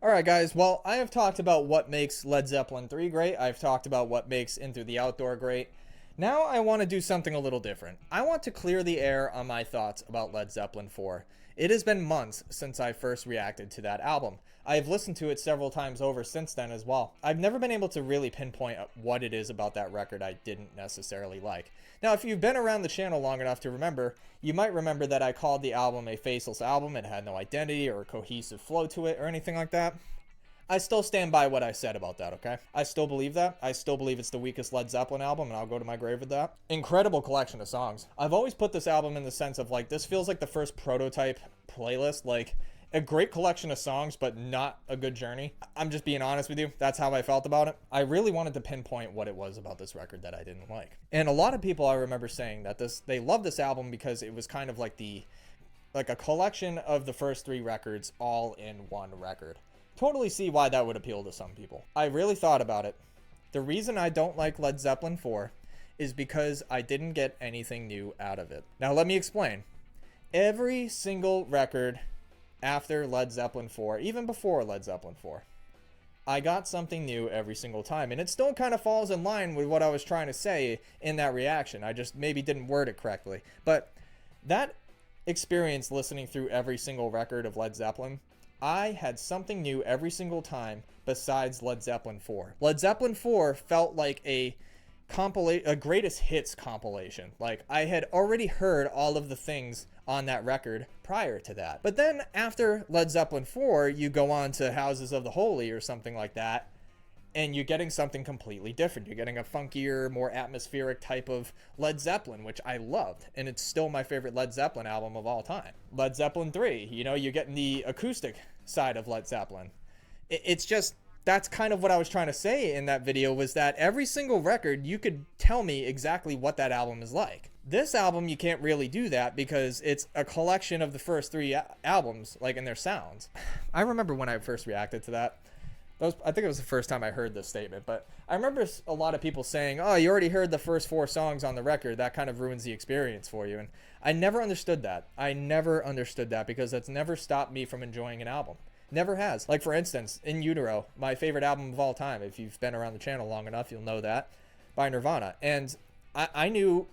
Alright guys, well, I have talked about what makes Led Zeppelin 3 great. I've talked about what makes Into the Outdoor great. Now I want to do something a little different. I want to clear the air on my thoughts about Led Zeppelin 4. It has been months since I first reacted to that album. I have listened to it several times over since then as well. I've never been able to really pinpoint what it is about that record I didn't necessarily like. Now, if you've been around the channel long enough to remember, you might remember that I called the album a faceless album. It had no identity or a cohesive flow to it or anything like that. I still stand by what I said about that, okay? I still believe that. I still believe it's the weakest Led Zeppelin album, and I'll go to my grave with that. Incredible collection of songs. I've always put this album in the sense of, like, this feels like the first prototype playlist, like, a great collection of songs, but not a good journey. I'm just being honest with you. That's how I felt about it. I really wanted to pinpoint what it was about this record that I didn't like. And a lot of people I remember saying that they love this album because it was kind of like a collection of the first three records all in one record. Totally see why that would appeal to some people. I really thought about it. The reason I don't like Led Zeppelin 4 is because I didn't get anything new out of it. Now let me explain. Every single record after Led Zeppelin 4, even before Led Zeppelin 4, I got something new every single time. And it still kind of falls in line with what I was trying to say in that reaction. I just maybe didn't word it correctly. But that experience listening through every single record of Led Zeppelin, I had something new every single time besides Led Zeppelin 4. Led Zeppelin 4 felt like a greatest hits compilation. Like, I had already heard all of the things on that record prior to that. But then after Led Zeppelin 4, you go on to Houses of the Holy or something like that, and you're getting something completely different. You're getting a funkier, more atmospheric type of Led Zeppelin, which I loved. And it's still my favorite Led Zeppelin album of all time. Led Zeppelin 3, you know, you're getting the acoustic side of Led Zeppelin. It's just, that's kind of what I was trying to say in that video, was that every single record, you could tell me exactly what that album is like. This album, you can't really do that because it's a collection of the first three albums, like in their sounds. I remember when I first reacted to that. I think it was the first time I heard this statement, but I remember a lot of people saying, oh, you already heard the first four songs on the record. That kind of ruins the experience for you. And I never understood that. I never understood that because that's never stopped me from enjoying an album. Never has. Like, for instance, In Utero, my favorite album of all time. If you've been around the channel long enough, you'll know that, by Nirvana. And I knew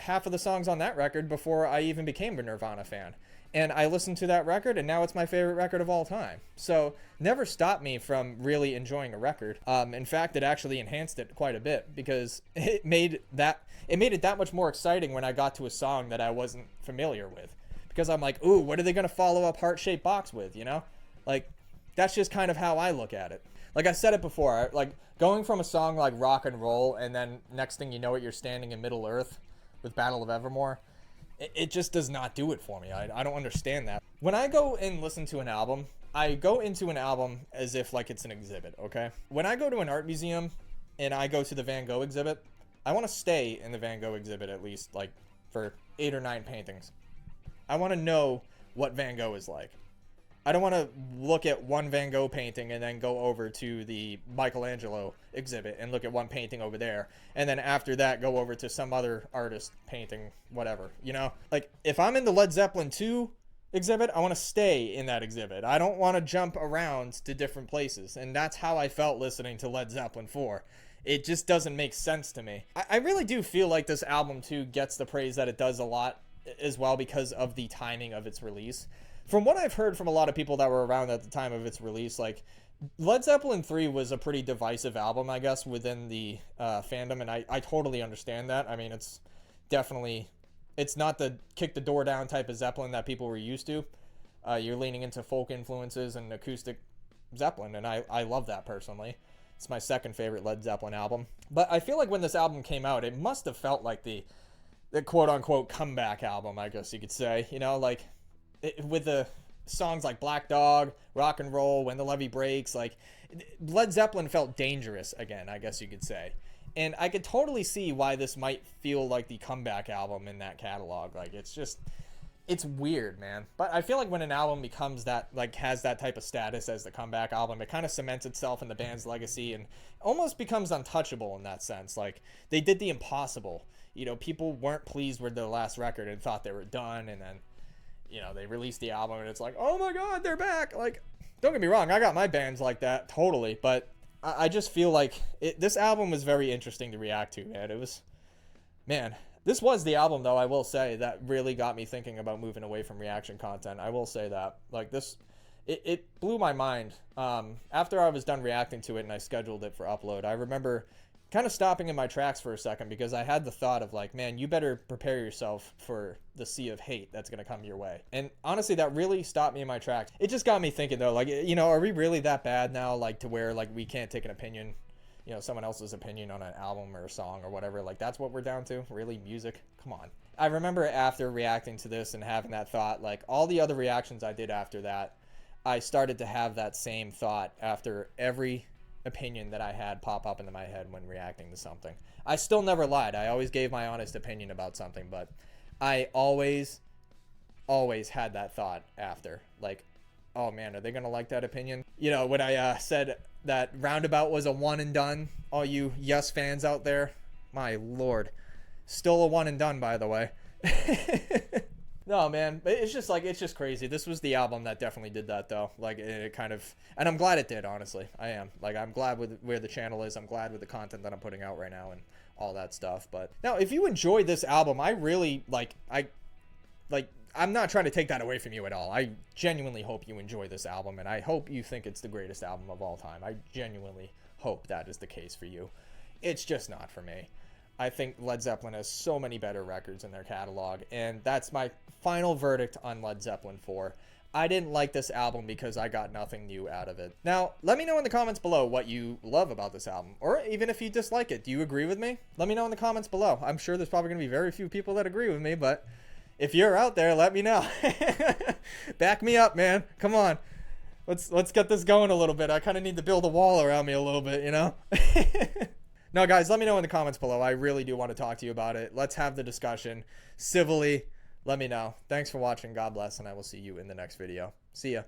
half of the songs on that record before I even became a Nirvana fan. And I listened to that record, and now it's my favorite record of all time. So, never stopped me from really enjoying a record. In fact, it actually enhanced it quite a bit because it made it that much more exciting when I got to a song that I wasn't familiar with. Because I'm like, ooh, what are they going to follow up Heart-Shaped Box with, you know? Like, that's just kind of how I look at it. Like I said it before, like, going from a song like Rock and Roll, and then next thing you know it, you're standing in Middle Earth with Battle of Evermore. It just does not do it for me. I don't understand that. When I go and listen to an album, I go into an album as if like it's an exhibit, okay? When I go to an art museum and I go to the Van Gogh exhibit, I want to stay in the Van Gogh exhibit at least like for 8 or 9 paintings. I want to know what Van Gogh is like. I don't want to look at one Van Gogh painting and then go over to the Michelangelo exhibit and look at one painting over there. And then after that, go over to some other artist painting, whatever, you know? Like, if I'm in the Led Zeppelin 2 exhibit, I want to stay in that exhibit. I don't want to jump around to different places. And that's how I felt listening to Led Zeppelin 4. It just doesn't make sense to me. I really do feel like this album, too, gets the praise that it does a lot as well because of the timing of its release. From what I've heard from a lot of people that were around at the time of its release, like, Led Zeppelin 3 was a pretty divisive album, I guess, within the fandom, and I totally understand that. I mean, it's not the kick the door down type of Zeppelin that people were used to. You're leaning into folk influences and acoustic Zeppelin, and I love that personally. It's my second favorite Led Zeppelin album. But I feel like when this album came out, it must have felt like the quote-unquote comeback album, I guess you could say. You know, like, with the songs like Black Dog, Rock and Roll, When the Levee Breaks, like, Led Zeppelin felt dangerous again, I guess you could say. And I could totally see why this might feel like the comeback album in that catalog. Like, it's weird, man. But I feel like when an album becomes that, like, has that type of status as the comeback album, it kind of cements itself in the band's legacy and almost becomes untouchable in that sense. Like, they did the impossible. You know, people weren't pleased with their last record and thought they were done, and then, you know, they released the album and it's like, oh my god, they're back. Like, Don't get me wrong, I got my bands like that, totally, but I just feel like this album was very interesting to react to, man. Man, this was the album, though, I will say, that really got me thinking about moving away from reaction content. I will say that. Like, it blew my mind. After I was done reacting to it and I scheduled it for upload, I remember kind of stopping in my tracks for a second because I had the thought of like, man, you better prepare yourself for the sea of hate that's going to come your way. And honestly, that really stopped me in my tracks. It just got me thinking though, like, you know, are we really that bad now? Like to where like we can't take an opinion, you know, someone else's opinion on an album or a song or whatever. Like that's what we're down to? Really? Music? Come on. I remember after reacting to this and having that thought, like all the other reactions I did after that, I started to have that same thought after every opinion that I had pop up into my head when reacting to something. I still never lied. I always gave my honest opinion about something, but I always had that thought after, like, oh man, are they gonna like that opinion? You know, when I said that Roundabout was a one and done, all you Yes fans out there, my lord, still a one and done, by the way. No, man, it's just crazy. This was the album that definitely did that, though. Like, it kind of, and I'm glad it did, honestly. I am. Like, I'm glad with where the channel is. I'm glad with the content that I'm putting out right now and all that stuff. But now, if you enjoyed this album, I really, I'm not trying to take that away from you at all. I genuinely hope you enjoy this album, and I hope you think it's the greatest album of all time. I genuinely hope that is the case for you. It's just not for me. I think Led Zeppelin has so many better records in their catalog, and that's my final verdict on Led Zeppelin 4. I didn't like this album because I got nothing new out of it. Now, let me know in the comments below what you love about this album, or even if you dislike it. Do you agree with me? Let me know in the comments below. I'm sure there's probably going to be very few people that agree with me, but if you're out there, let me know. Back me up, man. Come on. Let's get this going a little bit. I kind of need to build a wall around me a little bit, you know? No, guys, let me know in the comments below. I really do want to talk to you about it. Let's have the discussion civilly. Let me know. Thanks for watching. God bless, and I will see you in the next video. See ya.